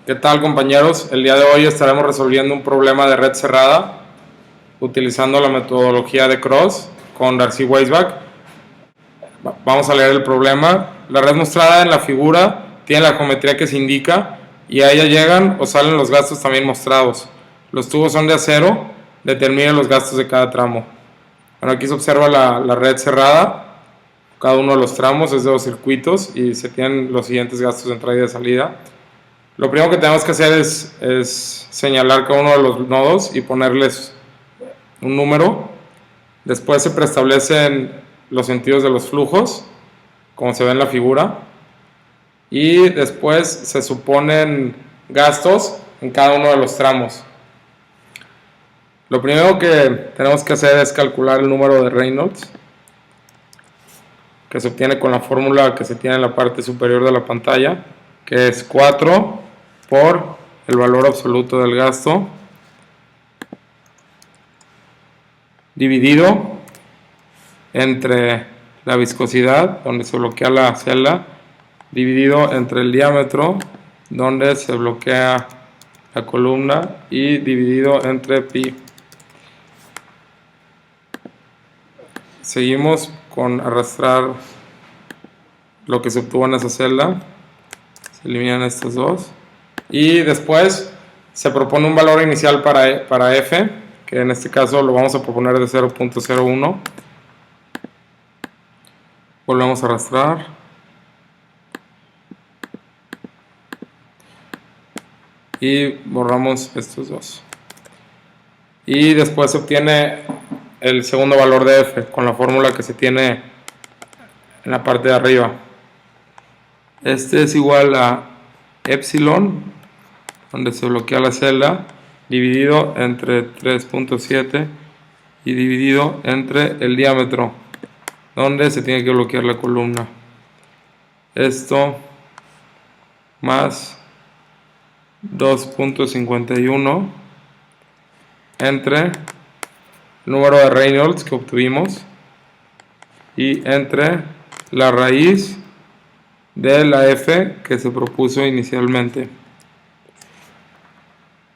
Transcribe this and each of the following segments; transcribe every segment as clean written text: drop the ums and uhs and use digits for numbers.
¿Qué tal, compañeros? El día de hoy estaremos resolviendo un problema de red cerrada utilizando la metodología de Cross con Darcy Weisbach. Vamos a leer el problema. La red mostrada en la figura tiene la geometría que se indica y a ella llegan o salen los gastos también mostrados. Los tubos son de acero. Determinen los gastos de cada tramo. Bueno, aquí se observa la red cerrada. Cada uno de los tramos es de 2 circuitos y se tienen los siguientes gastos de entrada y de salida. Lo primero que tenemos que hacer es señalar cada uno de los nodos y ponerles un número. Después se preestablecen los sentidos de los flujos, como se ve en la figura. Y después se suponen gastos en cada uno de los tramos. Lo primero que tenemos que hacer es calcular el número de Reynolds, que se obtiene con la fórmula que se tiene en la parte superior de la pantalla, que es 4 por el valor absoluto del gasto dividido entre la viscosidad, donde se bloquea la celda, dividido entre el diámetro, donde se bloquea la columna, y dividido entre pi. Seguimos con arrastrar lo que se obtuvo en esa celda. Se eliminan estos dos. Y después se propone un valor inicial para f, que en este caso lo vamos a proponer de 0.01. Volvemos a arrastrar. Y borramos estos dos. Y después se obtiene el segundo valor de f con la fórmula que se tiene en la parte de arriba. Este es igual a epsilon, donde se bloquea la celda, dividido entre 3.7 y dividido entre el diámetro, donde se tiene que bloquear la columna. Esto más 2.51 entre el número de Reynolds que obtuvimos y entre la raíz de la f que se propuso inicialmente.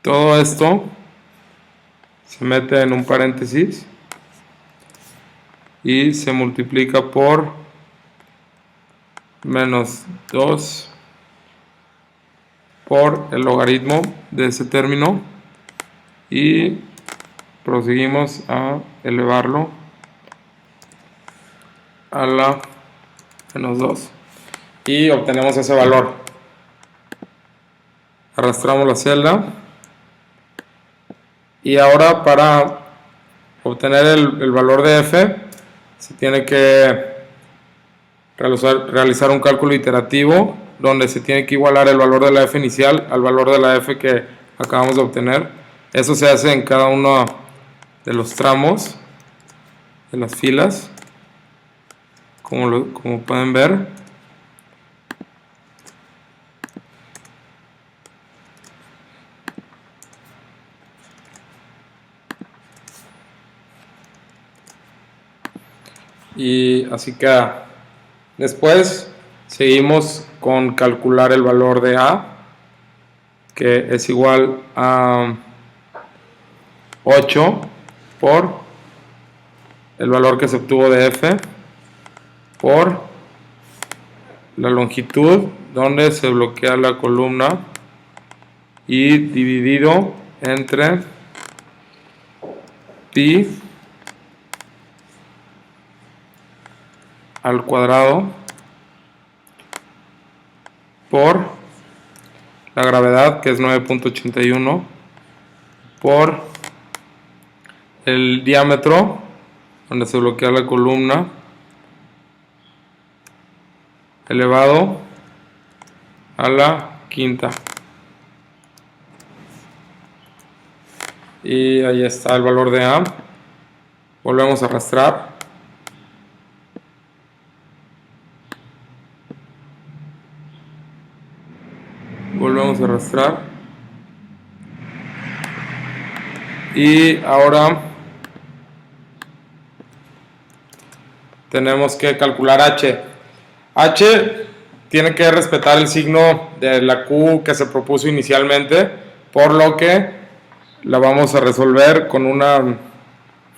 Todo esto se mete en un paréntesis y se multiplica por menos 2 por el logaritmo de ese término y proseguimos a elevarlo a la menos 2 y obtenemos ese valor. Arrastramos la celda y ahora para obtener el valor de f se tiene que realizar un cálculo iterativo donde se tiene que igualar el valor de la f inicial al valor de la f que acabamos de obtener. Eso se hace en cada uno de los tramos de las filas, como pueden ver. Y así queda. Después seguimos con calcular el valor de a, que es igual a 8 por el valor que se obtuvo de f por la longitud donde se bloquea la columna y dividido entre pi al cuadrado por la gravedad, que es 9.81, por el diámetro donde se bloquea la columna elevado a la quinta. Y ahí está el valor de a. Volvemos a arrastrar. Volvemos a arrastrar. Y ahora tenemos que calcular h. H tiene que respetar el signo de la Q que se propuso inicialmente, por lo que la vamos a resolver con una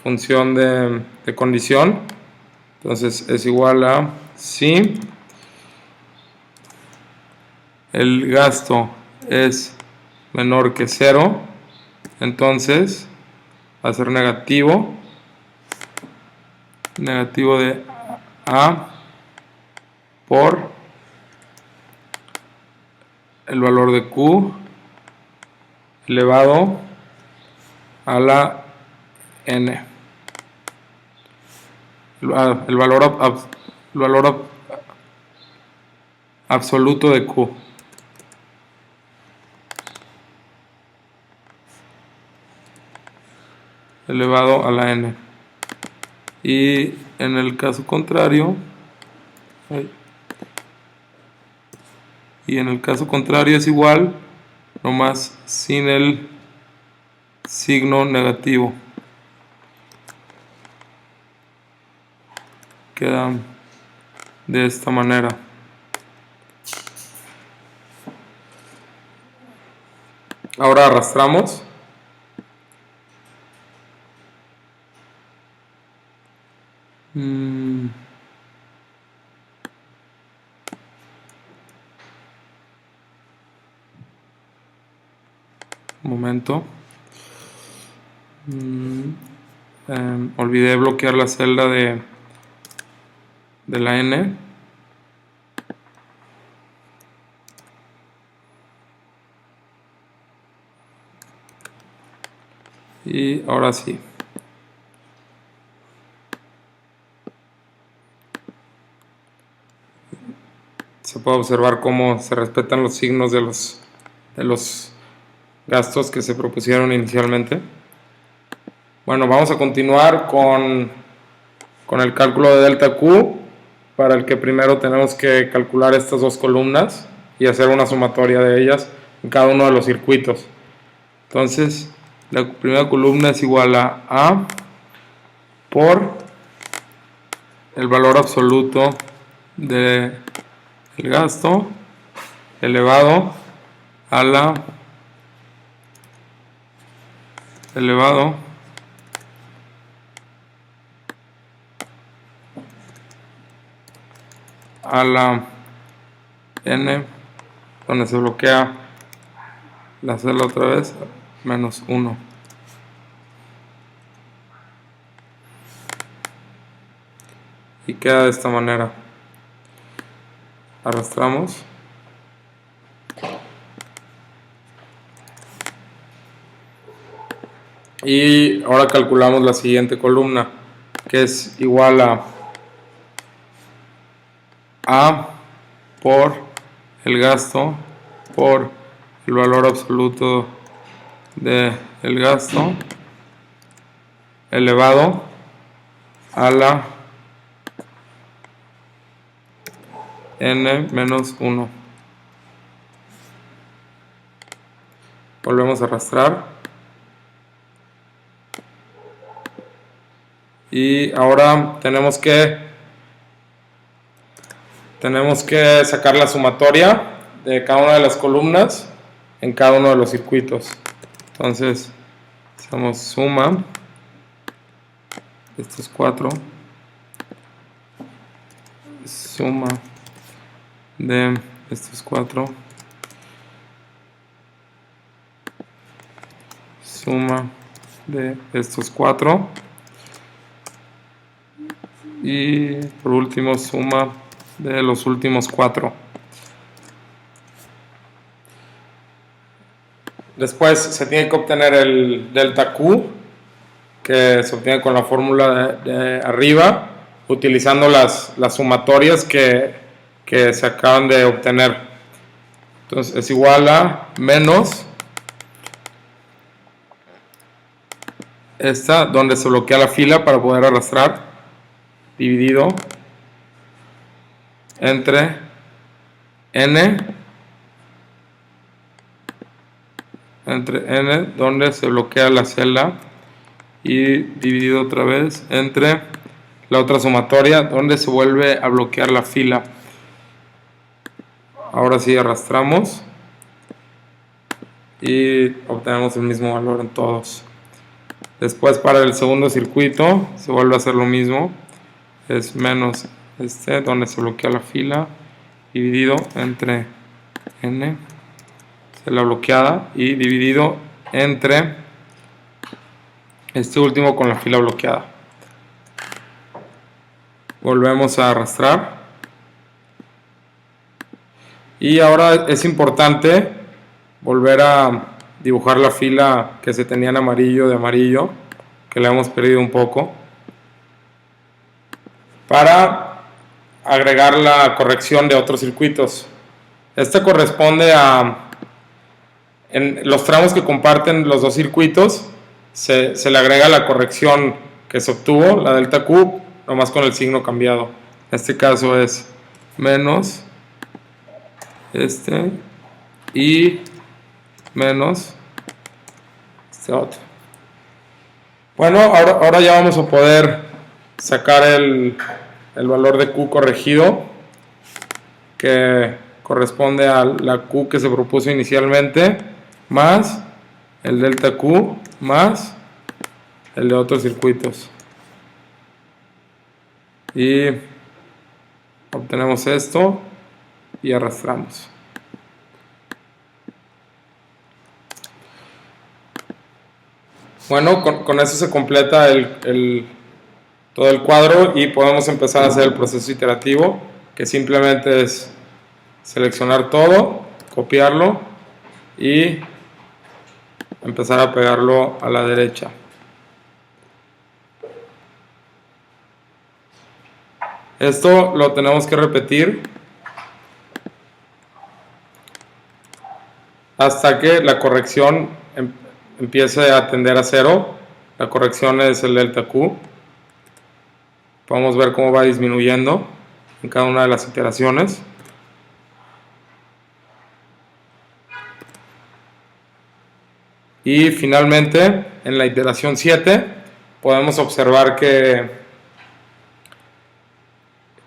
función de condición. Entonces es igual a si el gasto es menor que 0, entonces va a ser negativo de A por el valor de Q elevado a la N. El valor absoluto de Q. Elevado a la N. Y en el caso contrario, es igual, nomás sin el signo negativo. Queda de esta manera. Ahora arrastramos. Un momento. Olvidé bloquear la celda de la N. Y ahora sí. Se puede observar cómo se respetan los signos de los gastos que se propusieron inicialmente. Bueno, vamos a continuar con el cálculo de delta Q, para el que primero tenemos que calcular estas dos columnas y hacer una sumatoria de ellas en cada uno de los circuitos. Entonces, la primera columna es igual a A por el valor absoluto del gasto elevado a la N, donde se bloquea la celda otra vez, menos 1. Y queda de esta manera. Arrastramos. Y ahora calculamos la siguiente columna, que es igual a por el gasto por el valor absoluto del gasto elevado a la N menos 1. Volvemos a arrastrar. Y ahora tenemos que sacar la sumatoria de cada una de las columnas en cada uno de los circuitos. Entonces hacemos suma de estos 4, suma de estos 4, suma de estos 4 y por último suma de los últimos 4. Después se tiene que obtener el delta Q, que se obtiene con la fórmula de arriba, utilizando las sumatorias que se acaban de obtener. Entonces es igual a menos esta, donde se bloquea la fila para poder arrastrar, dividido entre N, donde se bloquea la celda, y dividido otra vez entre la otra sumatoria, donde se vuelve a bloquear la fila. Ahora sí arrastramos y obtenemos el mismo valor en todos. Después para el segundo circuito se vuelve a hacer lo mismo, es menos donde se bloquea la fila, dividido entre n, la bloqueada, y dividido entre este último con la fila bloqueada. Volvemos a arrastrar. Y ahora es importante volver a dibujar la fila que se tenía en amarillo de amarillo, que la hemos perdido un poco, para agregar la corrección de otros circuitos. Esta corresponde a, en los tramos que comparten los dos circuitos, se le agrega la corrección que se obtuvo, la delta Q, nomás con el signo cambiado. En este caso es menos y menos este otro. Bueno, ahora ya vamos a poder sacar el valor de Q corregido, que corresponde a la Q que se propuso inicialmente, más el delta Q, más el de otros circuitos. Y obtenemos esto y arrastramos. Bueno, con eso se completa todo el cuadro y podemos empezar a hacer el proceso iterativo, que simplemente es seleccionar todo, copiarlo y empezar a pegarlo a la derecha. Esto lo tenemos que repetir hasta que la corrección empiece a tender a 0. La corrección es el delta Q. Podemos ver cómo va disminuyendo en cada una de las iteraciones. Y finalmente, en la iteración 7, podemos observar que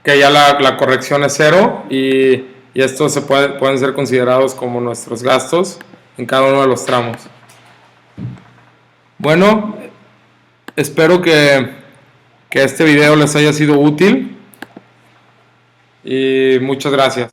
ya la corrección es 0 y estos pueden ser considerados como nuestros gastos en cada uno de los tramos. Bueno, espero que este video les haya sido útil y muchas gracias.